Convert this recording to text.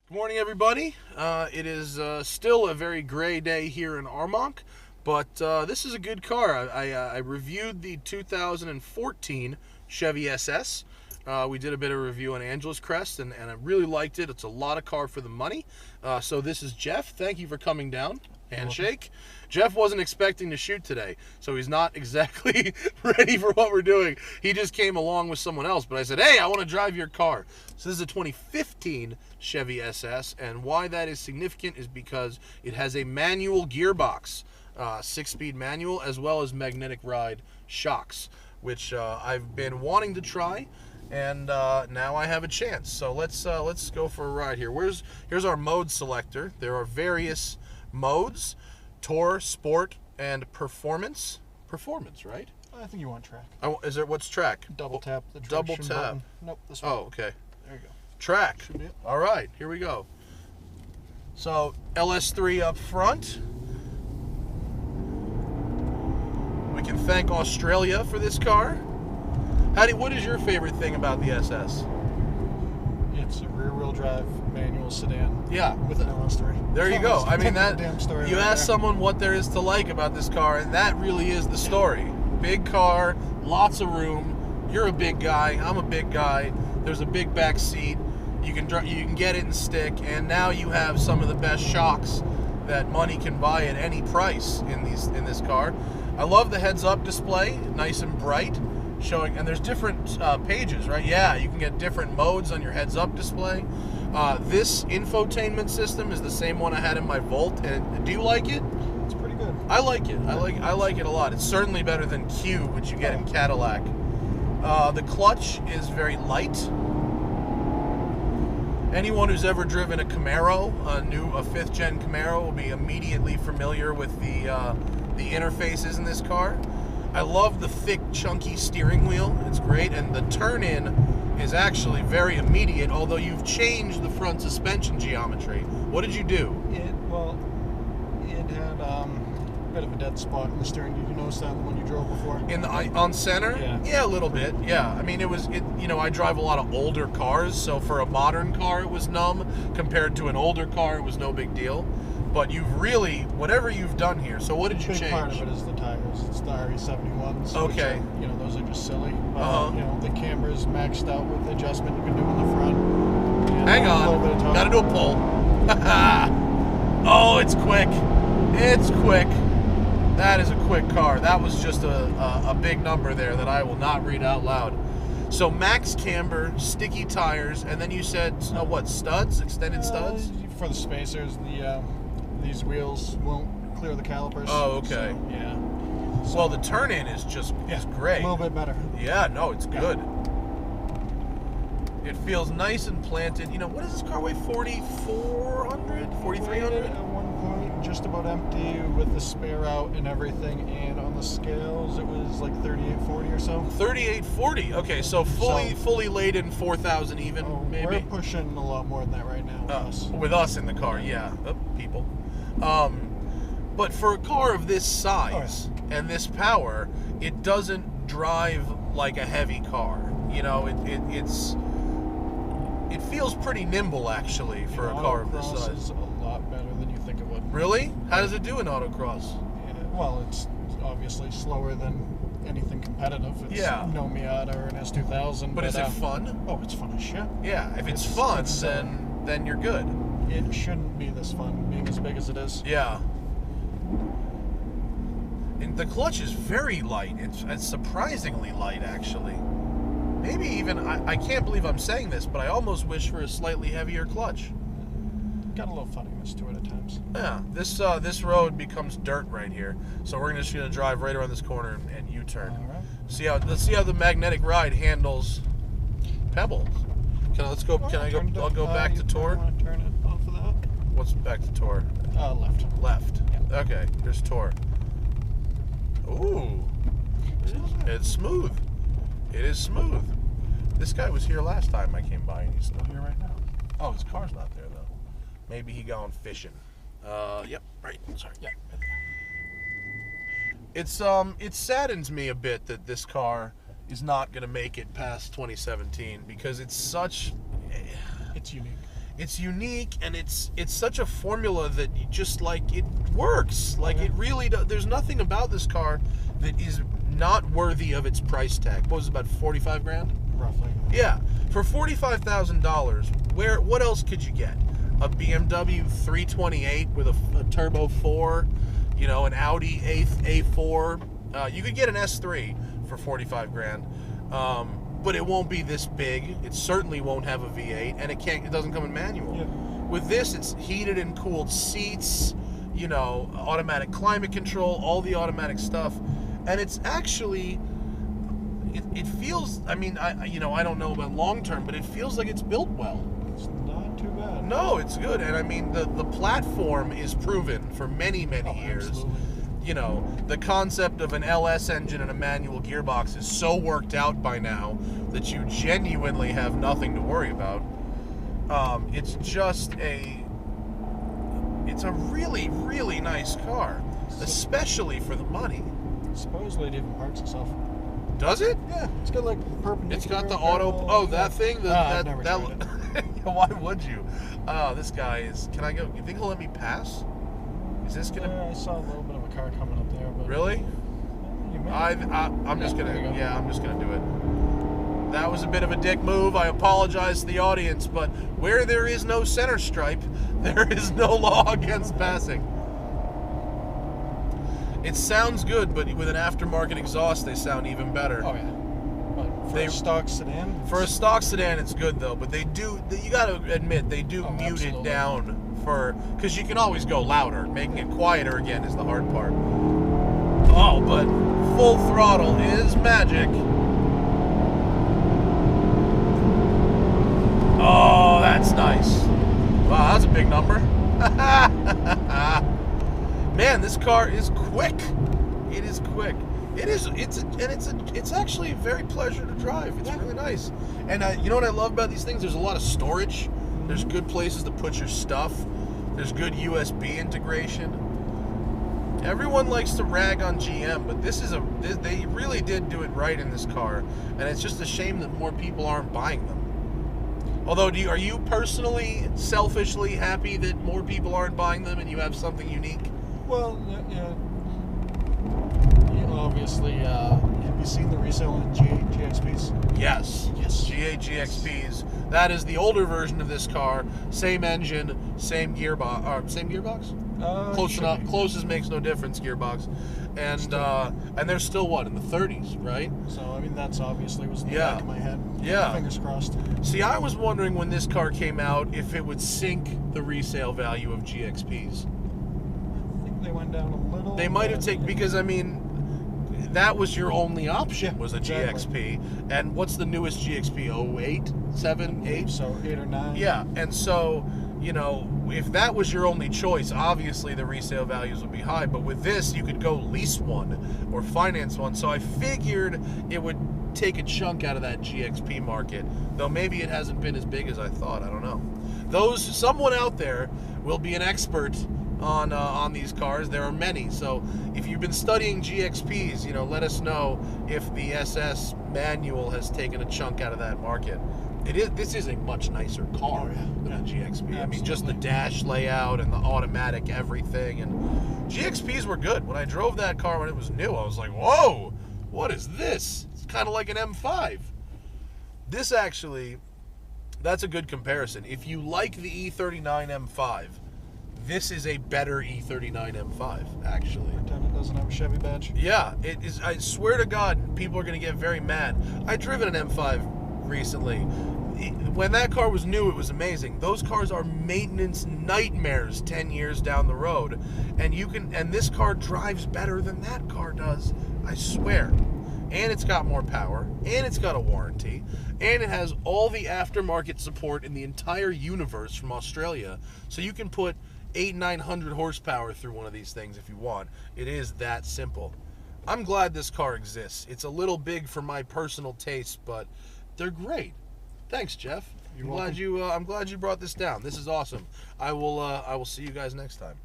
Good morning, everybody. It is still a very gray day here in Armonk, but this is a good car. I reviewed the 2014 Chevy SS. We did a bit of review on Angeles Crest, and I really liked it. It's a lot of car for the money. So this is Jeff. Thank you for coming down. Handshake. Jeff wasn't expecting to shoot today, so he's not exactly ready for what we're doing. He just came along with someone else, but I said, hey, I want to drive your car. So this is a 2015 Chevy SS, and why that is significant is because it has a manual gearbox, 6-speed manual, as well as magnetic ride shocks, which I've been wanting to try, and now I have a chance. So let's go for a ride here. Here's our mode selector. There are various modes: Tour, Sport, and Performance. Performance, right? I think you want track. Is there, what's track? Double tap the Double traction tap. button. Nope, this one. Oh, okay. There you go. Track. Should be it. All right, here we go. So LS3 up front. We can thank Australia for this car. What is your favorite thing about the SS? It's a rear-wheel drive manual sedan. Yeah, with an LS3. there you go. I mean, that damn story. you right ask there. someone what there is to like about this car, and that really is the story. Big car, lots of room. You're a big guy. I'm a big guy. There's a big back seat. You can get it and stick, and now you have some of the best shocks that money can buy at any price in this car. I love the heads-up display, nice and bright, showing, and there's different pages, right? Yeah, you can get different modes on your heads-up display. This infotainment system is the same one I had in my Volt, and do you like it? It's pretty good. I like it. I like it a lot. It's certainly better than Q, which you get in Cadillac. The clutch is very light. Anyone who's ever driven a Camaro, a 5th-gen Camaro, will be immediately familiar with the interfaces in this car. I love the thick, chunky steering wheel. It's great, and the turn-in is actually very immediate, although you've changed the front suspension geometry. What did you do? It had a bit of a dead spot in the steering. Did you notice that when you drove before? On center? Yeah. A little bit. Yeah. I mean, I drive a lot of older cars, so for a modern car it was numb. Compared to an older car, it was no big deal. But whatever you've done here. So what did you change? Big part of it is the tires. It's the RE71s. Okay. Which are, those are just silly. Uh-huh. The camber's maxed out with the adjustment you can do in the front. And Hang a little bit of on. top. Gotta do a pull. Oh, it's quick. It's quick. That is a quick car. That was just a big number there that I will not read out loud. So max camber, sticky tires, and then you said, what, studs? Extended studs? For the spacers, these wheels won't clear the calipers. Oh, okay. So, yeah. Well, the turn-in is great. A little bit better. Yeah, no, it's good. It feels nice and planted. What does this car weigh? 4,400? 4,300? At one point, just about empty with the spare out and everything, and on the scales, it was like 3840 or so. 3840. Okay, so fully laden 4,000 even, maybe. We're pushing a lot more than that right now. With us in the car, yeah. People. But for a car of this size and this power, it doesn't drive like a heavy car. It feels pretty nimble, actually, for a car of this size. Is a lot better than you think it would. Really? How does it do in autocross? Yeah, well, it's obviously slower than anything competitive. It's no Miata or an S2000. But is it fun? Oh, it's fun as shit. Yeah, if it's fun, then you're good. It shouldn't be this fun, being as big as it is. Yeah. And the clutch is very light. It's surprisingly light, actually. Maybe even, I can't believe I'm saying this, but I almost wish for a slightly heavier clutch. Got a little funniness to it at times. Yeah, this road becomes dirt right here, so we're just gonna drive right around this corner and U-turn. All right. Let's see how the magnetic ride handles pebbles. Let's go. I'll go back to tour. Want to turn it off of that? What's back to tour? Left. Left. Yeah. Okay, here's tour. Ooh, it's smooth. It is smooth. This guy was here last time I came by, and he's still here right now. Oh, his car's not there though. Maybe he gone fishing. Yep, right. Sorry. Yeah. It saddens me a bit that this car is not going to make it past 2017 because it's unique. It's unique, and it's such a formula that you just like, it works. Like, it really does. There's nothing about this car that is not worthy of its price tag. What was it, about 45 grand? Roughly. Yeah. For $45,000, what else could you get? A BMW 328 with a turbo 4, you know, an Audi A4. You could get an S3 for 45 grand. But it won't be this big. It certainly won't have a V8, and it doesn't come in manual. Yeah. With this, it's heated and cooled seats, you know, automatic climate control, all the automatic stuff, and it's actually, it feels, I mean, I don't know about long term, but it feels like it's built well. It's not too bad. No, it's good, and I mean, the platform is proven for many years. Absolutely. You know, the concept of an LS engine and a manual gearbox is so worked out by now that you genuinely have nothing to worry about. It's a really nice car, especially for the money. Supposedly it even parks itself. Does it? Yeah, it's got like perpendicular. It's got the auto. Oh, that thing. I've never tried it. Why would you? Oh, this guy is. Can I go? You think he'll let me pass? Is this gonna? Yeah, I saw a little bit of a car coming up there, but Really? You may. I'm just there you gonna. go. Yeah, I'm just gonna do it. That was a bit of a dick move. I apologize to the audience, but where there is no center stripe, there is no law against passing. It sounds good, but with an aftermarket exhaust, they sound even better. Oh yeah. But for a stock sedan. For a stock sedan, it's good though. But you got to admit, they do mute absolutely. it down because you can always go louder. Making it quieter again is the hard part. Oh, but full throttle is magic. Oh, that's nice. Wow, that's a big number. Man, this car is quick. It is quick. It's actually a very pleasure to drive. It's really nice. And you know what I love about these things? There's a lot of storage. There's good places to put your stuff. There's good USB integration. Everyone likes to rag on GM, but they really did do it right in this car, and it's just a shame that more people aren't buying them. Although, are you personally, selfishly happy that more people aren't buying them and you have something unique? Well, yeah. Obviously, have you seen the resale in GXPs? Yes. GXPs. That is the older version of this car. Same engine, same gearbox. Same gearbox? Close enough. Closest makes no difference. Gearbox, and they're still in the 30s, right? So I mean, that's obviously was in the back of my head. Yeah. Fingers crossed. See, I was wondering when this car came out if it would sink the resale value of GXPs. I think they went down a little. They might have taken, because I mean, that was your only option, was a GXP. And what's the newest GXP? 08? 7? 8? So 8 or 9. Yeah, and so, you know, if that was your only choice, obviously the resale values would be high. But with this, you could go lease one or finance one. So I figured it would take a chunk out of that GXP market. Though maybe it hasn't been as big as I thought. I don't know. Someone out there will be an expert on these cars. There are many. So if you've been studying GXPs, you know, let us know if the SS manual has taken a chunk out of that market. This is a much nicer car than a GXP. Absolutely. I mean, just the dash layout and the automatic everything. And GXPs were good. When I drove that car when it was new, I was like, whoa, what is this? It's kind of like an M5. This actually, that's a good comparison. If you like the E39 M5, this is a better E39 M5, actually. Pretend it doesn't have a Chevy badge. Yeah, it is. I swear to God, people are going to get very mad. I've driven an M5 recently. When that car was new, it was amazing. Those cars are maintenance nightmares 10 years down the road. And this car drives better than that car does, I swear. And it's got more power, and it's got a warranty, and it has all the aftermarket support in the entire universe from Australia. So you can put 800-900 horsepower through one of these things if you want. It is that simple. I'm glad this car exists. It's a little big for my personal taste, but they're great. Thanks, Jeff. I'm glad you brought this down. This is awesome. I will see you guys next time.